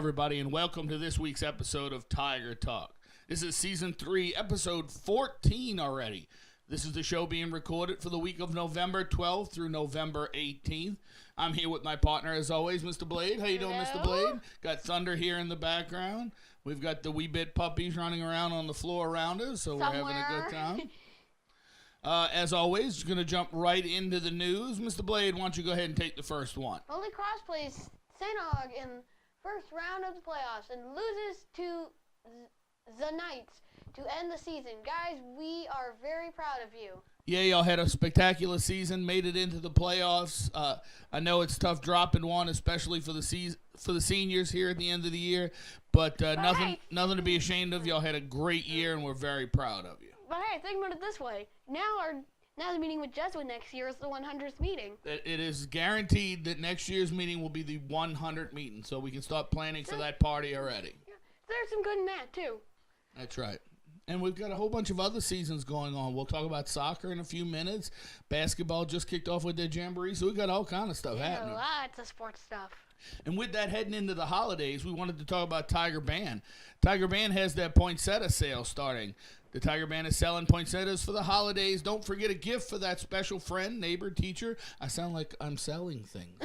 everybody, and welcome to this week's episode of Tiger Talk. This is Season 3, Episode 14 already. This is the show being recorded for the week of November 12th through November 18th. I'm here with my partner, as always, Mr. Blade. How you doing, Mr. Blade? Got Thunder here in the background. We've got the wee bit puppies running around on the floor around us, so we're having a good time. As always, going to jump right into the news. Mr. Blade, why don't you go ahead and take the first one? Holy Cross plays St. Aug in first round of the playoffs and loses to the Knights to end the season. Guys, we are very proud of you. Yeah, y'all had a spectacular season, made it into the playoffs. I know it's tough dropping one, especially for the seniors here at the end of the year, but nothing to be ashamed of. Y'all had a great year, and we're very proud of you. But hey, think about it this way. Now the meeting with Jesuit next year is the 100th meeting. It is guaranteed that next year's meeting will be the 100th meeting, so we can start planning for that party already. Yeah. There's some good math, too. That's right. And we've got a whole bunch of other seasons going on. We'll talk about soccer in a few minutes. Basketball just kicked off with their jamboree, so we've got all kind of stuff happening. Lots of sports stuff. And with that, heading into the holidays, we wanted to talk about Tiger Band. Tiger Band has their poinsettia sale starting. The Tiger Band is selling poinsettias for the holidays. Don't forget a gift for that special friend, neighbor, teacher. I sound like I'm selling things.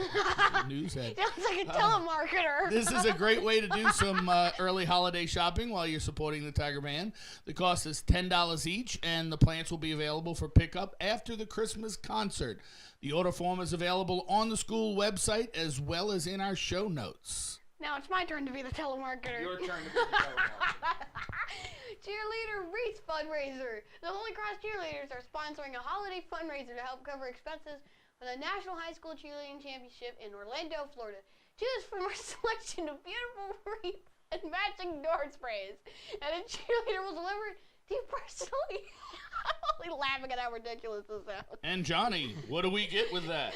News head. Sounds like a telemarketer. This is a great way to do some early holiday shopping while you're supporting the Tiger Band. The cost is $10 each, and the plants will be available for pickup after the Christmas concert. The order form is available on the school website as well as in our show notes. Now it's my turn to be the telemarketer. Your turn to be the telemarketer. Cheerleader Wreath Fundraiser. The Holy Cross Cheerleaders are sponsoring a holiday fundraiser to help cover expenses for the National High School Cheerleading Championship in Orlando, Florida. Choose from our selection of beautiful wreaths and matching door sprays, and a cheerleader will deliver it to you personally. I'm only laughing at how ridiculous this sounds. And Johnny, what do we get with that?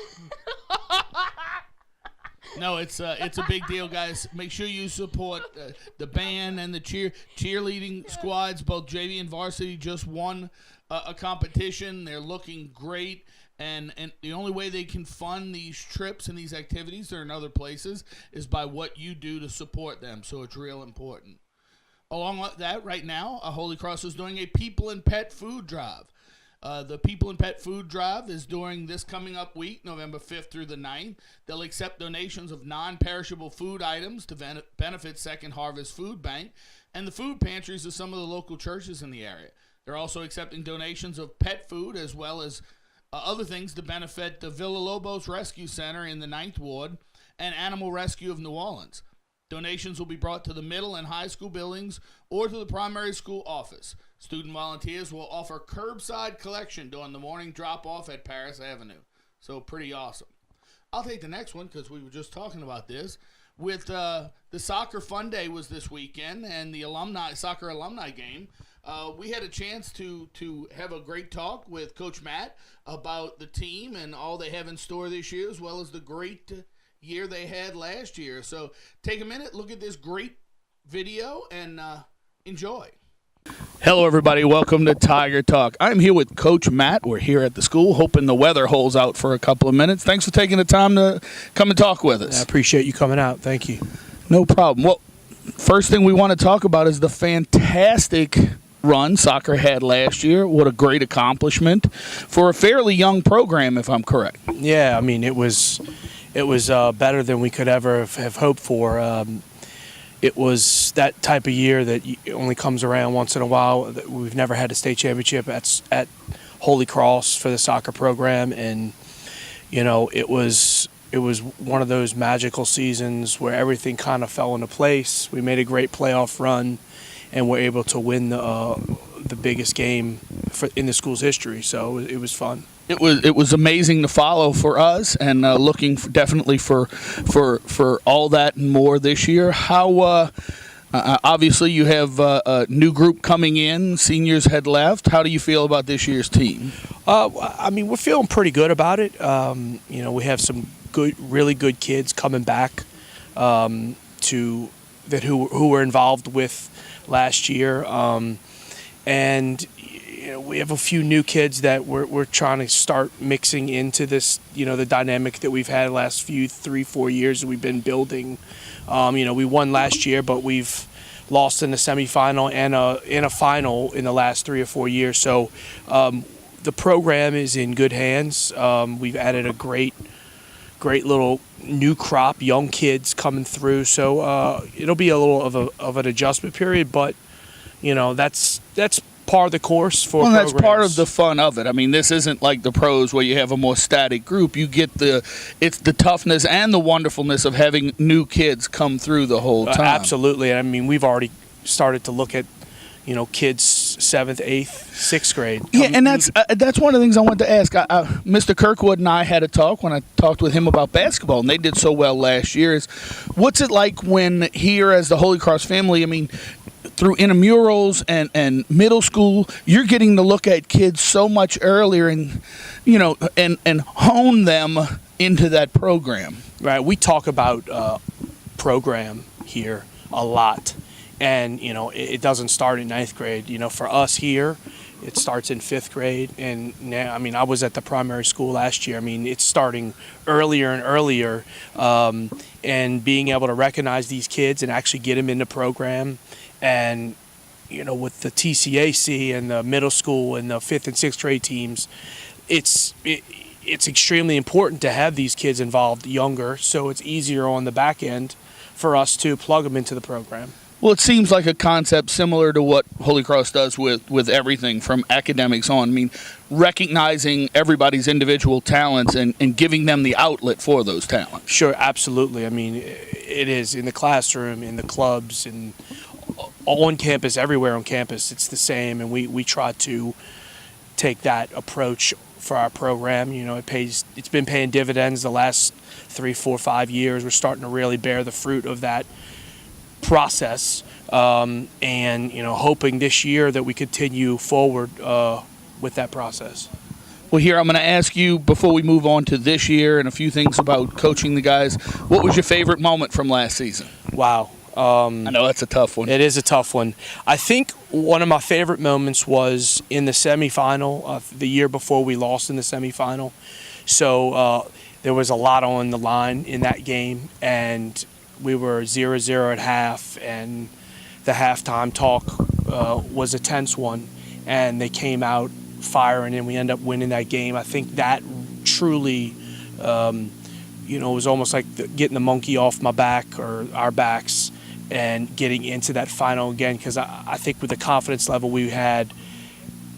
No, it's a big deal, guys. Make sure you support the band and the cheerleading squads. Both JV and varsity just won a competition. They're looking great, and the only way they can fund these trips and these activities or in other places is by what you do to support them. So it's real important. Along with that, right now, Holy Cross is doing a People and Pet Food Drive. The People and Pet Food Drive is during this coming up week, November 5th through the 9th. They'll accept donations of non-perishable food items to benefit Second Harvest Food Bank and the food pantries of some of the local churches in the area. They're also accepting donations of pet food as well as other things to benefit the Villa Lobos Rescue Center in the 9th Ward and Animal Rescue of New Orleans. Donations will be brought to the middle and high school buildings or to the primary school office. Student volunteers will offer curbside collection during the morning drop-off at Paris Avenue. So pretty awesome. I'll take the next one because we were just talking about this. With the Soccer Fun Day was this weekend and the soccer alumni game. We had a chance to have a great talk with Coach Matt about the team and all they have in store this year, as well as the great year they had last year. So take a minute, look at this great video, and enjoy. Hello, everybody. Welcome to Tiger Talk. I'm here with Coach Matt. We're here at the school, hoping the weather holds out for a couple of minutes. Thanks for taking the time to come and talk with us. I appreciate you coming out. Thank you. No problem. Well, first thing we want to talk about is the fantastic run soccer had last year. What a great accomplishment for a fairly young program, if I'm correct. Yeah, I mean, it was better than we could ever have hoped for. It was that type of year that only comes around once in a while. We've never had a state championship at Holy Cross for the soccer program, and it was one of those magical seasons where everything kind of fell into place. We made a great playoff run, and were able to win the biggest game in the school's history. So it was fun. It was amazing to follow for us, and looking definitely for all that and more this year. How obviously you have a new group coming in. Seniors had left. How do you feel about this year's team? I mean, we're feeling pretty good about it. We have some really good kids coming back who were involved with last year, and we have a few new kids that we're trying to start mixing into this, the dynamic that we've had the last 3-4 years that we've been building. We won last year, but we've lost in the semifinal and in a final in the last 3 or 4 years. So the program is in good hands. We've added a great little new crop, young kids coming through. So it'll be a little of an adjustment period, but that's part of the course for programs. That's part of the fun of it. I mean, this isn't like the pros where you have a more static group. You get it's the toughness and the wonderfulness of having new kids come through the whole time. Absolutely. I mean, we've already started to look at kids 7th, 8th, 6th grade. Yeah, and that's one of the things I wanted to ask. Mr. Kirkwood and I had a talk when I talked with him about basketball, and they did so well last year. What's it like when here as the Holy Cross family, I mean, through intramurals and middle school, you're getting to look at kids so much earlier and hone them into that program. Right. We talk about program here a lot. And, it doesn't start in 9th grade. For us here, it starts in 5th grade. And now, I was at the primary school last year. It's starting earlier and earlier. And being able to recognize these kids and actually get them in the program. And, with the TCAC and the middle school and the 5th and 6th grade teams, it's extremely important to have these kids involved younger. So it's easier on the back end for us to plug them into the program. Well, it seems like a concept similar to what Holy Cross does with everything from academics on. Recognizing everybody's individual talents and giving them the outlet for those talents. Sure, absolutely. It is in the classroom, in the clubs, and on campus, everywhere on campus, it's the same. And we try to take that approach for our program. It's been paying dividends the last 3, 4, 5 years. We're starting to really bear the fruit of that process, and hoping this year that we continue forward with that process. Well, here I'm going to ask you before we move on to this year and a few things about coaching the guys. What was your favorite moment from last season? Wow. I know that's a tough one. It is a tough one. I think one of my favorite moments was in the semifinal, the year before we lost in the semifinal. So there was a lot on the line in that game, and we were 0-0 at half, and the halftime talk was a tense one, and they came out firing, and we ended up winning that game. I think that truly, was almost like getting the monkey off my back or our backs and getting into that final again, because I think with the confidence level we had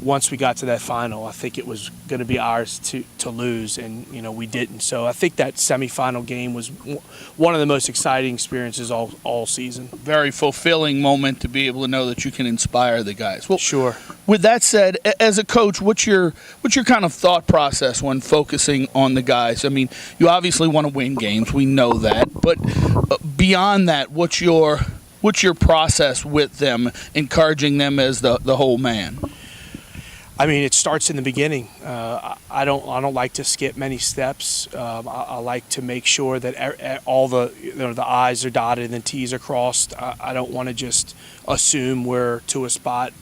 once we got to that final, I think it was going to be ours to lose, and we didn't. So I think that semifinal game was one of the most exciting experiences all season. Very fulfilling moment to be able to know that you can inspire the guys. Well, sure. With that said, as a coach, what's your kind of thought process when focusing on the guys? You obviously want to win games, we know that, but beyond that, what's your process with them, encouraging them as the whole man? It starts in the beginning. I don't like to skip many steps. I like to make sure that all the I's are dotted and the T's are crossed. I don't want to just assume we're to a spot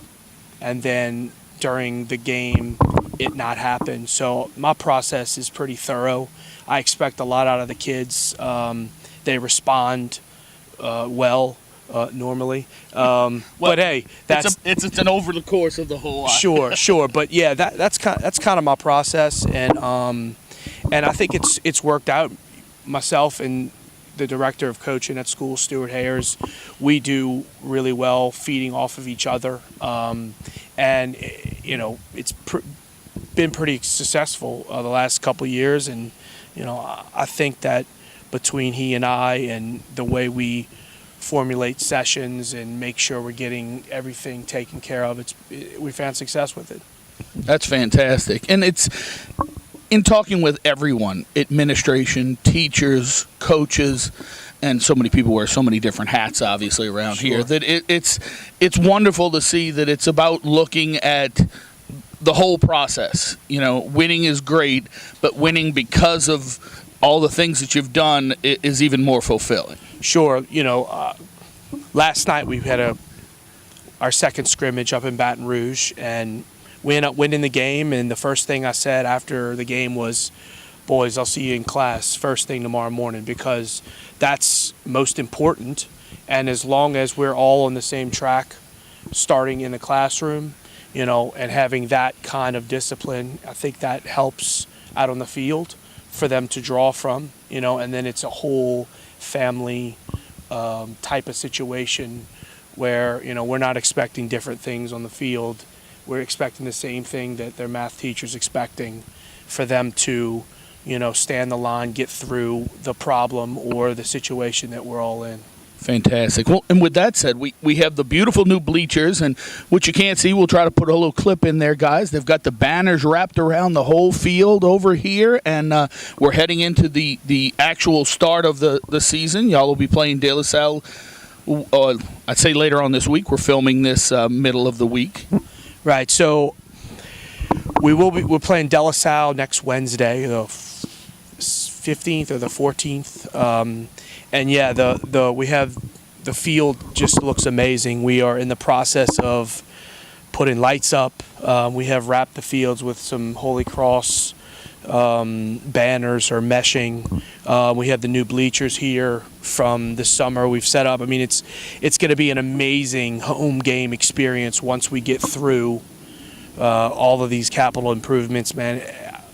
and then during the game it not happen. So my process is pretty thorough. I expect a lot out of the kids. They respond well. Normally, but hey, it's an over the course of the whole. Sure, but yeah, that's kind of my process, and I think it's worked out. Myself and the director of coaching at school, Stuart Hayers, we do really well feeding off of each other, and it's been pretty successful the last couple of years, and I think that between he and I and the way we formulate sessions and make sure we're getting everything taken care of, we found success with it. That's fantastic. And it's in talking with everyone, administration, teachers, coaches, and so many people wear so many different hats obviously around here, that it's wonderful to see that it's about looking at the whole process. Winning is great, but winning because of all the things that you've done is even more fulfilling. Sure. Last night we had our second scrimmage up in Baton Rouge, and we ended up winning the game, and the first thing I said after the game was, boys, I'll see you in class first thing tomorrow morning, because that's most important. And as long as we're all on the same track starting in the classroom, you know, and having that kind of discipline, I think that helps out on the field for them to draw from, you know, and then it's a whole family type of situation where, you know, we're not expecting different things on the field. We're expecting the same thing that their math teacher's expecting, for them to, you know, stand the line, get through the problem or the situation that we're all in. Fantastic. Well, and with that said, we have the beautiful new bleachers, and what you can't see, we'll try to put a little clip in there, guys. They've got the banners wrapped around the whole field over here, and we're heading into the actual start of the season. Y'all will be playing De La Salle, I'd say later on this week. We're filming this middle of the week. Right, so we're playing De La Salle next Wednesday, the 15th or the 14th. And yeah, we have the field just looks amazing. We are in the process of putting lights up. We have wrapped the fields with some Holy Cross banners or meshing. We have the new bleachers here from the summer we've set up. I mean, it's going to be an amazing home game experience once we get through all of these capital improvements, man.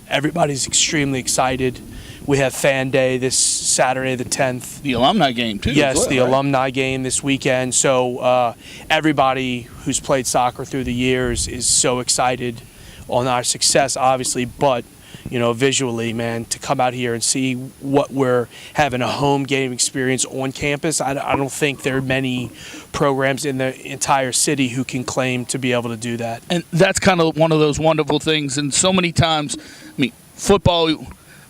Everybody's extremely excited. We have Fan Day this Saturday, the 10th. The alumni game, too. Yes, well, the right? alumni game this weekend. So everybody who's played soccer through the years is so excited on our success, obviously, but, you know, visually, man, to come out here and see what we're having a home game experience on campus. I don't think there are many programs in the entire city who can claim to be able to do that. And that's kind of one of those wonderful things. And so many times, I mean, football,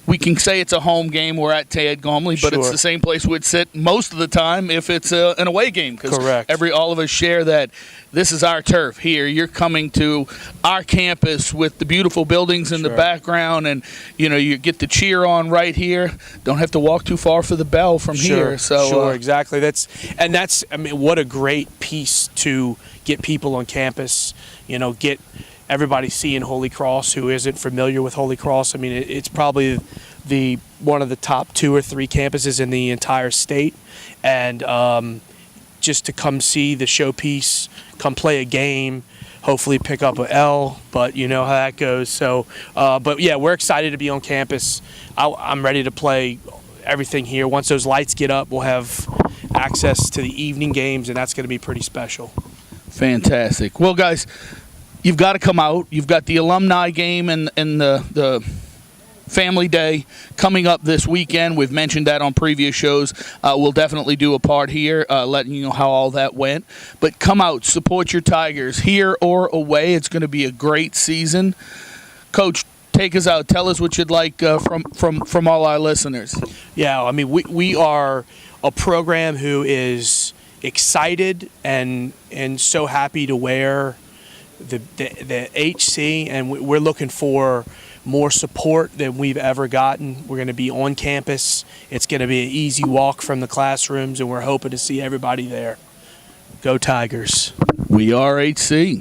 we can say it's a home game. We're at Ted Gormley, but it's the same place we'd sit most of the time if it's an away game. Correct. All of us share that this is our turf here. You're coming to our campus with the beautiful buildings in the background, and you know you get the cheer on right here. Don't have to walk too far for the bell from here. So exactly. I mean, what a great piece to get people on campus. You know, get everybody seeing Holy Cross who isn't familiar with Holy Cross. I mean, it's probably one of the top 2 or 3 campuses in the entire state, and just to come see the showpiece, come play a game, hopefully pick up an L, but you know how that goes. So, but yeah, we're excited to be on campus. I'm ready to play everything here. Once those lights get up, we'll have access to the evening games, and that's going to be pretty special. Fantastic. Well, guys, you've got to come out. You've got the alumni game and the Family Day coming up this weekend. We've mentioned that on previous shows. We'll definitely do a part here letting you know how all that went. But come out, support your Tigers here or away. It's going to be a great season. Coach, take us out. Tell us what you'd like from all our listeners. Yeah, I mean, we are a program who is excited and so happy to wear the HC, and we're looking for more support than we've ever gotten. We're going to be on campus. It's going to be an easy walk from the classrooms, and we're hoping to see everybody there. Go Tigers. We are HC.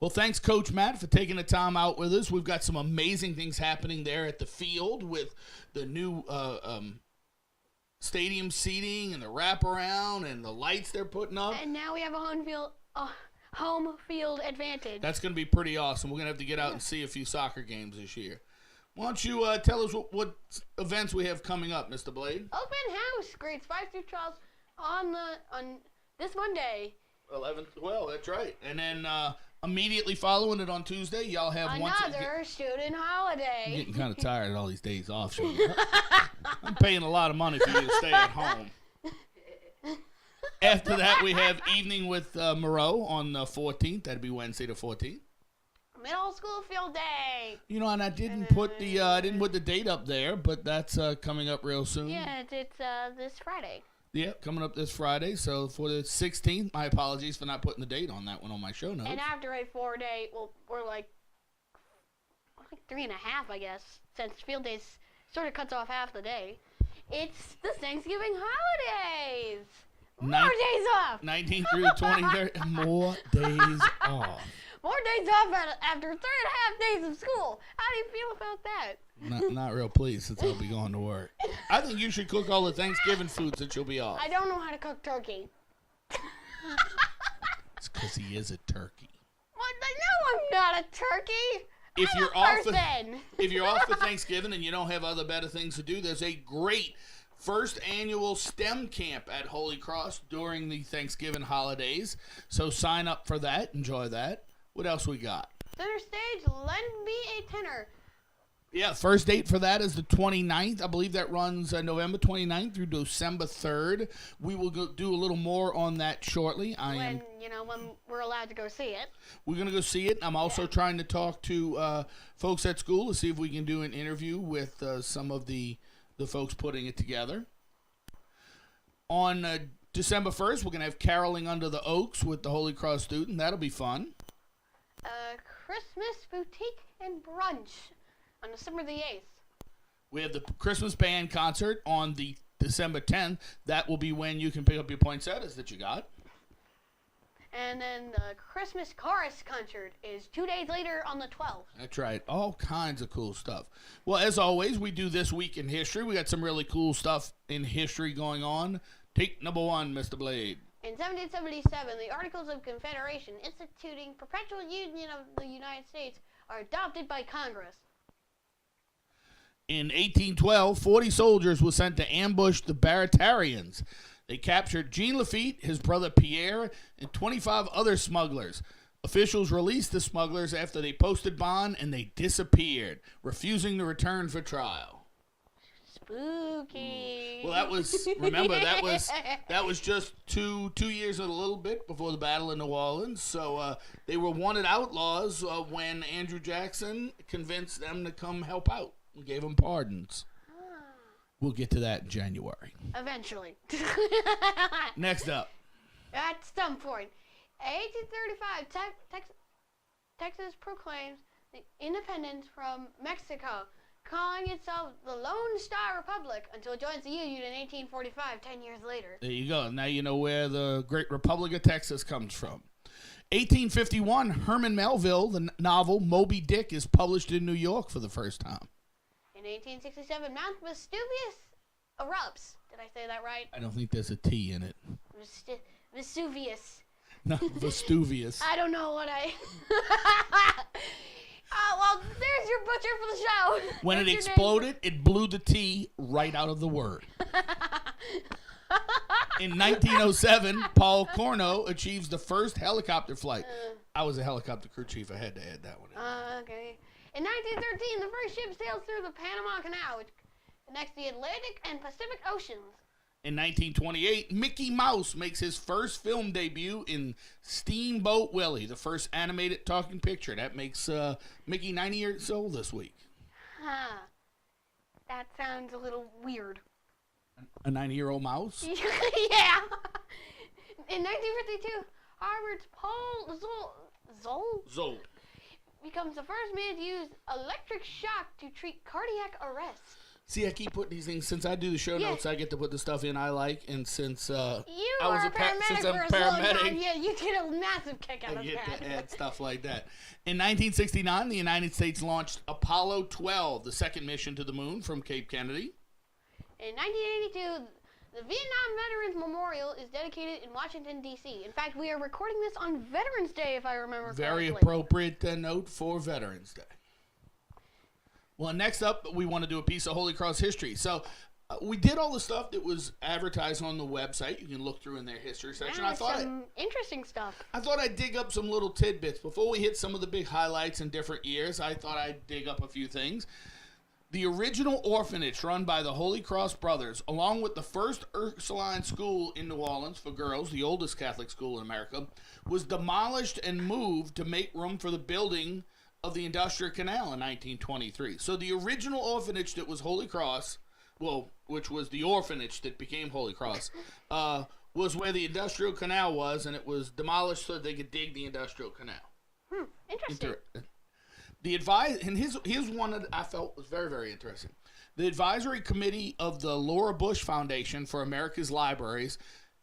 Well, thanks, Coach Matt, for taking the time out with us. We've got some amazing things happening there at the field with the new stadium seating and the wraparound and the lights they're putting up. And now we have a home field advantage. That's going to be pretty awesome. We're going to have to get out and see a few soccer games this year. Why don't you tell us what events we have coming up, Mr. Blade? Open house, grades 5 through 12 on this Monday. 11th. Well, that's right. And then immediatally following it on Tuesday, y'all have another student holiday. I'm getting kind of tired of all these days off. So I'm paying a lot of money for you to stay at home. After that, we have evening with Moreau on the 14th. That'd be Wednesday the 14th. Middle school field day. You know, and I didn't put the date up there, but that's coming up real soon. Yeah, it's this Friday. Yeah, coming up this Friday. So for the 16th, my apologies for not putting the date on that one on my show notes. And after a 4-day, we're like 3.5, I guess, since field days sort of cuts off half the day. It's the Thanksgiving holidays. More days off. 19th through the 23rd. More days off. 4 days off after 3.5 days of school. How do you feel about that? Not real pleased since I'll be going to work. I think you should cook all the Thanksgiving foods that you'll be off. I don't know how to cook turkey. It's because he is a turkey. What? No, I'm not a turkey. If I'm you're a off, person. if you're off for Thanksgiving and you don't have other better things to do, there's a great first annual STEM camp at Holy Cross during the Thanksgiving holidays. So sign up for that. Enjoy that. What else we got? Center stage, lend me a tenor. Yeah, first date for that is the 29th. I believe that runs November 29th through December 3rd. We will do a little more on that shortly. When we're allowed to go see it. We're going to go see it. I'm also trying to talk to folks at school to see if we can do an interview with some of the folks putting it together. On December 1st, we're going to have caroling under the oaks with the Holy Cross student. That'll be fun. Christmas boutique and brunch on December the 8th. We have the Christmas band concert on the December 10th. That will be when you can pick up your poinsettias that you got. And then the Christmas chorus concert is 2 days later on the 12th. That's right. All kinds of cool stuff. Well, as always, we do This Week in History. We got some really cool stuff in history going on. Take number 1, Mr. Blade. In 1777, the Articles of Confederation instituting perpetual union of the United States are adopted by Congress. In 1812, 40 soldiers were sent to ambush the Baratarians. They captured Jean Lafitte, his brother Pierre, and 25 other smugglers. Officials released the smugglers after they posted bond and they disappeared, refusing to return for trial. Spooky. Well, that was just two years and a little bit before the Battle of New Orleans. So they were wanted outlaws when Andrew Jackson convinced them to come help out and gave them pardons. We'll get to that in January. Eventually. Next up. At some point, 1835, Texas proclaims the independence from Mexico, calling itself the Lone Star Republic until it joins the Union in 1845, 10 years later. There you go. Now you know where the great Republic of Texas comes from. 1851, Herman Melville, the novel Moby Dick, is published in New York for the first time. In 1867, Mount Vesuvius erupts. Did I say that right? I don't think there's a T in it. Vesuvius. No, Vesuvius. I don't know what I... well, there's your butcher for the show. When it exploded, it blew the T right out of the word. In 1907, Paul Corno achieves the first helicopter flight. I was a helicopter crew chief. I had to add that one in. Okay. In 1913, the first ship sails through the Panama Canal, which connects the Atlantic and Pacific Oceans. In 1928, Mickey Mouse makes his first film debut in Steamboat Willie, the first animated talking picture. That makes Mickey 90 years old this week. Huh. That sounds a little weird. A 90-year-old mouse? Yeah. In 1952, Harvard's Paul Zoll becomes the first man to use electric shock to treat cardiac arrest. See, I keep putting these things. Since I do the show notes, I get to put the stuff in I like. And since you I are was a paramedic since I'm for a paramedic, slow time, yeah, you get a massive kick out I of get that. to add stuff like that. In 1969, the United States launched Apollo 12, the second mission to the moon from Cape Kennedy. In 1982, the Vietnam Veterans Memorial is dedicated in Washington, D.C. In fact, we are recording this on Veterans Day, if I remember Very correctly. appropriate note for Veterans Day. Well, next up, we want to do a piece of Holy Cross history. So we did all the stuff that was advertised on the website. You can look through in their history section. Yeah, some interesting stuff. I thought I'd dig up some little tidbits. Before we hit some of the big highlights in different years, I thought I'd dig up a few things. The original orphanage run by the Holy Cross Brothers, along with the first Ursuline school in New Orleans for girls, the oldest Catholic school in America, was demolished and moved to make room for the building of the Industrial Canal in 1923. So the original orphanage that was Holy Cross, which was the orphanage that became Holy Cross, was where the Industrial Canal was, and it was demolished so they could dig the Industrial Canal. Interesting. And here's one that I felt was very, very interesting. The advisory committee of the Laura Bush Foundation for America's Libraries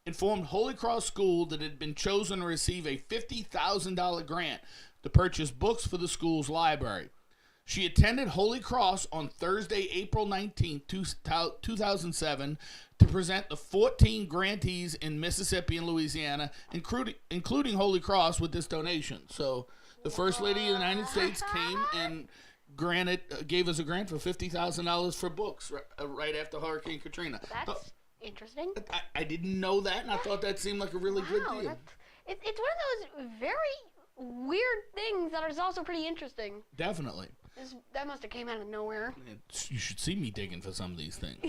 informed Holy Cross School that it had been chosen to receive a $50,000 grant to purchase books for the school's library. She attended Holy Cross on Thursday, April 19th, 2007, to present the 14 grantees in Mississippi and Louisiana, including Holy Cross, with this donation. So the First Lady of the United States came and gave us a grant for $50,000 for books right after Hurricane Katrina. That's interesting. I didn't know that, and I thought that seemed like a really good deal. It's one of those very weird things that is also pretty interesting. Definitely. That must have came out of nowhere. You should see me digging for some of these things.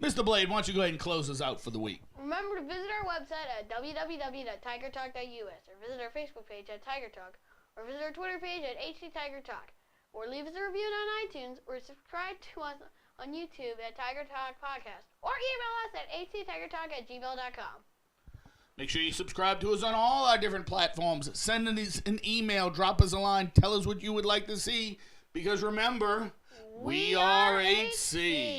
Mr. Blade, why don't you go ahead and close us out for the week? Remember to visit our website at www.tigertalk.us, or visit our Facebook page at Tiger Talk, or visit our Twitter page at HCTigerTalk, or leave us a review on iTunes, or subscribe to us on YouTube at Tiger Talk Podcast, or email us at hctigertalk@gmail.com. Make sure you subscribe to us on all our different platforms. Send us an email, drop us a line, tell us what you would like to see, because remember, we are HC.